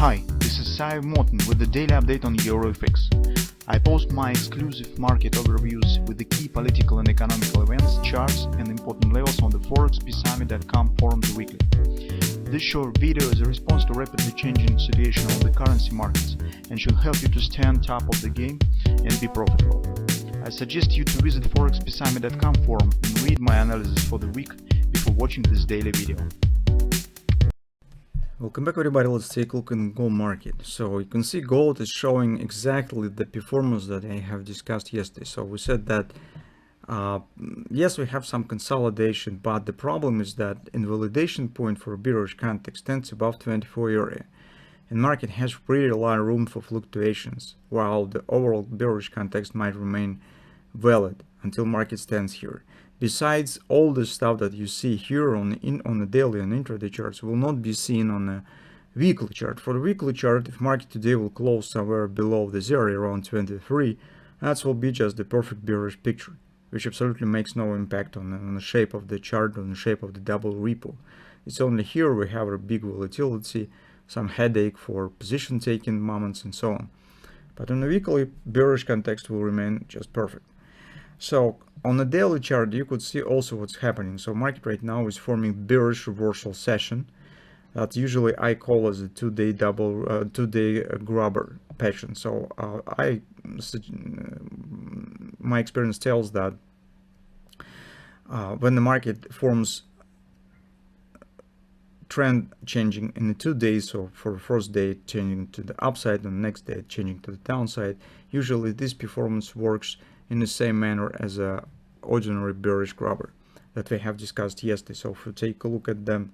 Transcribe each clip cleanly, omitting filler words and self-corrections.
Hi, this is Sive Morten with the daily update on EuroFX. I post my exclusive market overviews with the key political and economical events, charts and important levels on the ForexPeaceArmy.com forums weekly. This short video is a response to rapidly changing situation on the currency markets and should help you to stay on top of the game and be profitable. I suggest you to visit ForexPeaceArmy.com forum and read my analysis for the week before watching this daily video. Welcome back everybody. Let's take a look in gold market. So you can see gold is showing exactly the performance that I have discussed yesterday. So we said that yes, we have some consolidation, but the problem is that invalidation point for a bearish context stands above 24 area and market has pretty a lot of room for fluctuations, while the overall bearish context might remain valid until market stands here. Besides, all the stuff that you see here on the daily and intraday charts will not be seen on a weekly chart. For the weekly chart, if market today will close somewhere below this area around 23, that will be just the perfect bearish picture, which absolutely makes no impact on the shape of the chart, on the shape of the double ripple. It's only here we have a big volatility, some headache for position taking moments and so on. But on the weekly, bearish context will remain just perfect. So on the daily chart, you could see also what's happening. So market right now is forming bearish reversal session that usually I call as a two-day grabber pattern. So my experience tells that when the market forms trend changing in the 2 days, so for the first day changing to the upside and the next day changing to the downside, usually this performance works in the same manner as a ordinary bearish grabber that we have discussed yesterday. So if you take a look at the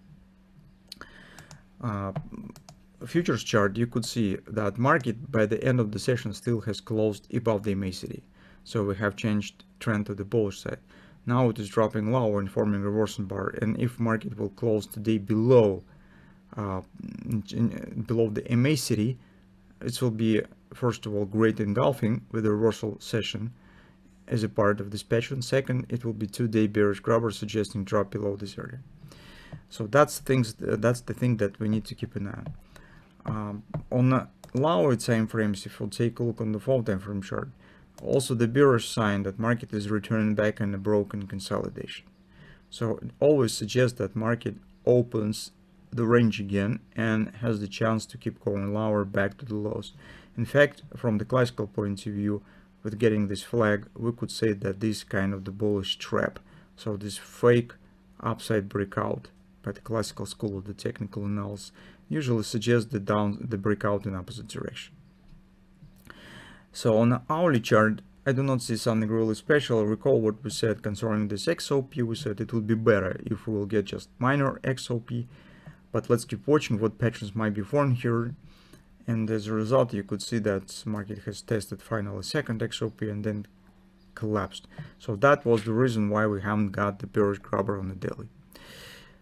futures chart, you could see that market by the end of the session still has closed above the MACD. So we have changed trend to the bullish side. Now it is dropping lower and forming a reversal bar, and if market will close today below the MACD, it will be first of all great engulfing with a reversal session as a part of this pattern. Second, it will be two-day bearish grabber suggesting drop below this area. So that's the thing that we need to keep an eye on. On the lower time frames, if we'll take a look on the 4 time frame chart, also the bearish sign that market is returning back in a broken consolidation. So it always suggests that market opens the range again and has the chance to keep going lower back to the lows. In fact, from the classical point of view, with getting this flag, we could say that this kind of the bullish trap, so this fake upside breakout by the classical school of the technical analysis, usually suggests the breakout in opposite direction. So on the hourly chart, I do not see something really special. Recall what we said concerning this XOP. We said it would be better if we will get just minor XOP, but let's keep watching what patterns might be formed here. And as a result, you could see that market has tested finally second XOP and then collapsed. So that was the reason why we haven't got the bearish grabber on the daily.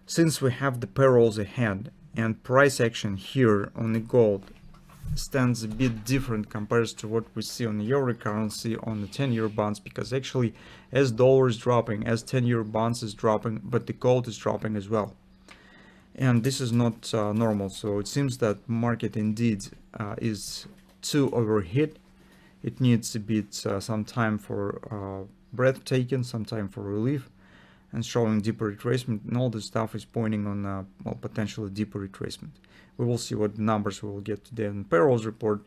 Since we have the payrolls ahead and price action here on the gold stands a bit different compared to what we see on the euro currency on the 10-year bonds, because actually as dollar is dropping, as 10-year bonds is dropping, but the gold is dropping as well. And this is not normal. So it seems that market indeed is too overheated. It needs a bit some time for breath taken, some time for relief, and showing deeper retracement. And all this stuff is pointing on well, potentially deeper retracement. We will see what numbers we will get today in the payrolls report,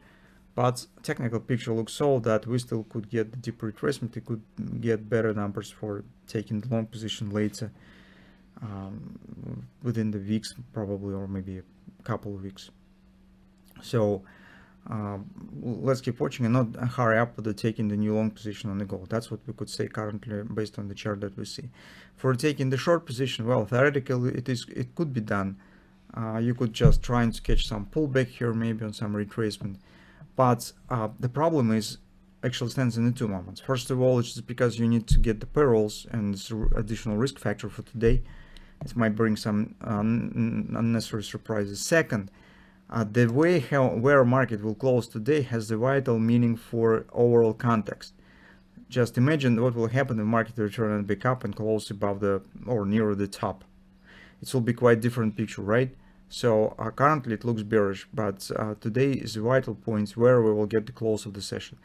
but technical picture looks so that we still could get the deeper retracement. We could get better numbers for taking the long position later. Within the weeks probably, or maybe a couple of weeks. So let's keep watching and not hurry up with taking the new long position on the gold. That's what we could say currently based on the chart that we see. For taking the short position, well, theoretically it could be done. You could just try and catch some pullback here, maybe on some retracement, but the problem is actually stands in the 2 moments. First of all, it's just because you need to get the payrolls, and it's an additional risk factor for today. It might bring some unnecessary surprises. Second, the way where market will close today has the vital meaning for overall context. Just imagine what will happen if market return and back up and close above the or near the top. It will be quite different picture, right? So currently it looks bearish, but today is a vital point where we will get the close of the session.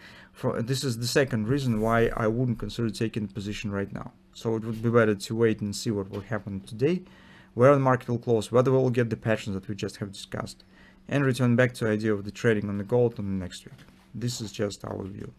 This is the second reason why I wouldn't consider taking a position right now. So it would be better to wait and see what will happen today, where the market will close, whether we will get the patterns that we just have discussed, and return back to the idea of the trading on the gold on the next week. This is just our view.